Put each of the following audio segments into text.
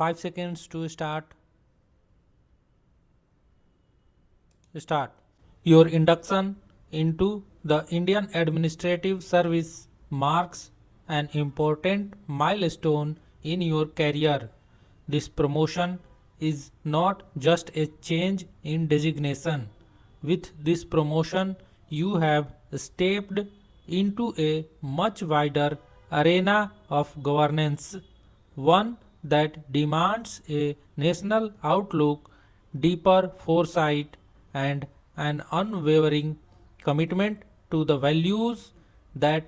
5 seconds to start. Your induction into the Indian Administrative Service marks an important milestone in your career. This promotion is not just a change in designation. With this promotion, you have stepped into a much wider arena of governance, one that demands a national outlook, deeper foresight, and an unwavering commitment to the values that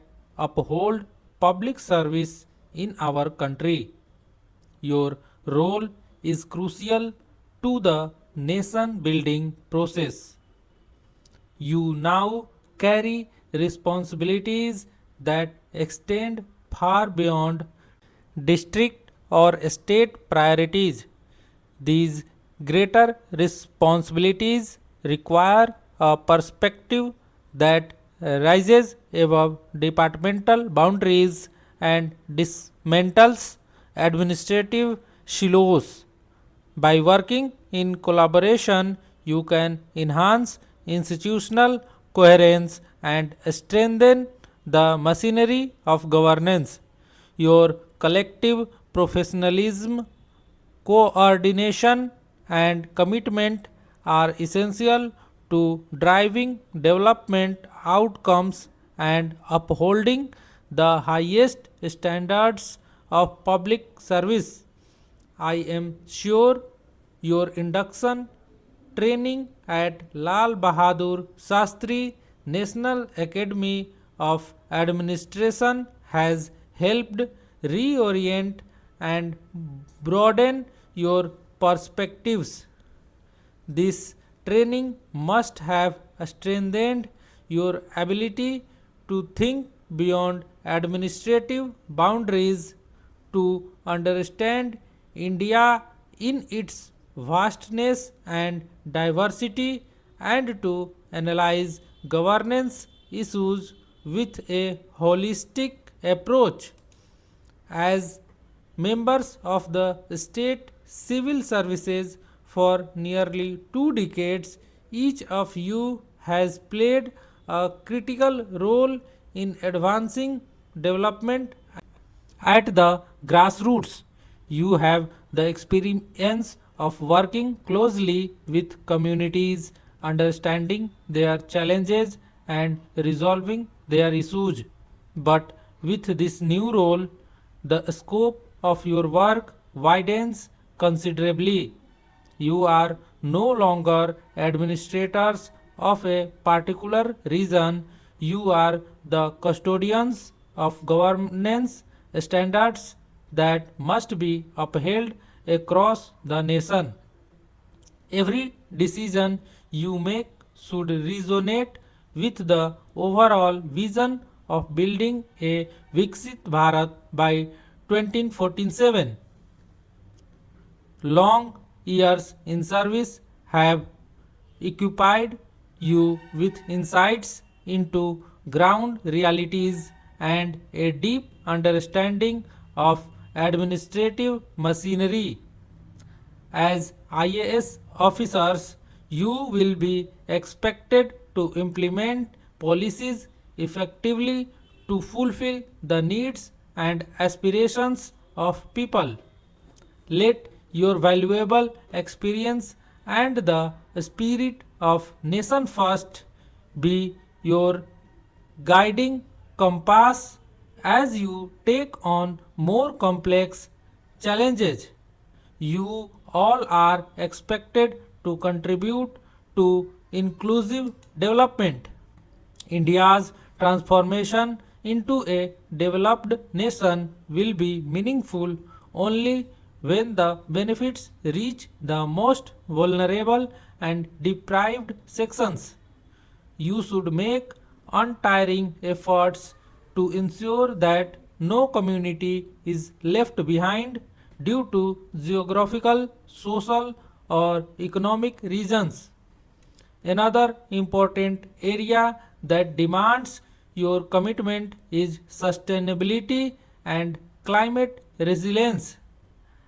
uphold public service in our country. Your role is crucial to the nation building process. You now carry responsibilities that extend far beyond district or state priorities. These greater responsibilities require a perspective that rises above departmental boundaries and dismantles administrative silos. By working in collaboration, you can enhance institutional coherence and strengthen the machinery of governance. Your collective professionalism, coordination, and commitment are essential to driving development outcomes and upholding the highest standards of public service. I am sure your induction training at Lal Bahadur Shastri National Academy of Administration has helped reorient and broaden your perspectives. This training must have strengthened your ability to think beyond administrative boundaries, to understand India in its vastness and diversity, and to analyze governance issues with a holistic approach. As members of the state civil services for nearly 2 decades, each of you has played a critical role in advancing development at the grassroots. You have the experience of working closely with communities, understanding their challenges, and resolving their issues. But with this new role, the scope of your work widens considerably. You are no longer administrators of a particular region, you are the custodians of governance standards that must be upheld across the nation. Every decision you make should resonate with the overall vision of building a Viksit Bharat by 2047. Long years in service have equipped you with insights into ground realities and a deep understanding of administrative machinery. As IAS officers, you will be expected to implement policies effectively to fulfill the needs and aspirations of people. Let your valuable experience and the spirit of nation first be your guiding compass as you take on more complex challenges. You all are expected to contribute to inclusive development. India's transformation into a developed nation will be meaningful only when the benefits reach the most vulnerable and deprived sections. You should make untiring efforts to ensure that no community is left behind due to geographical, social, or economic reasons. Another important area that demands your commitment is sustainability and climate resilience.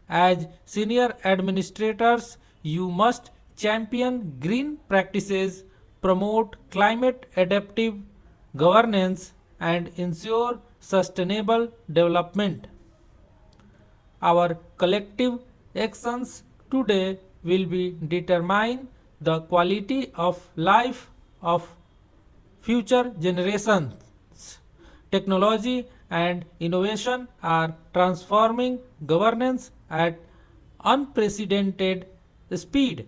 As senior administrators, you must champion green practices, promote climate adaptive governance, and ensure sustainable development. Our collective actions today will be determine the quality of life of future generations. Technology and innovation are transforming governance at unprecedented speed.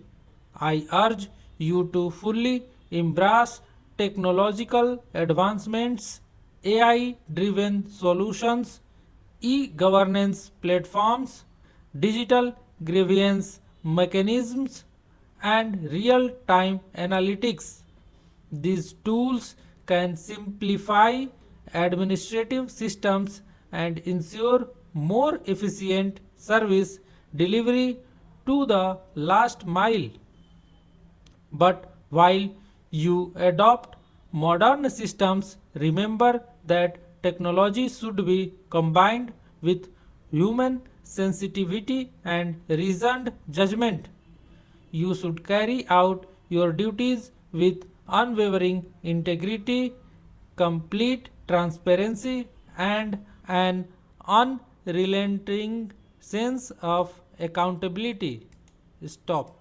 I urge you to fully embrace technological advancements, AI driven solutions, e governance platforms, digital grievance mechanisms, and real time analytics. These tools can simplify administrative systems and ensure more efficient service delivery to the last mile. But while you adopt modern systems, remember that technology should be combined with human sensitivity and reasoned judgment. You should carry out your duties with unwavering integrity, complete transparency, and an unrelenting sense of accountability. Stop.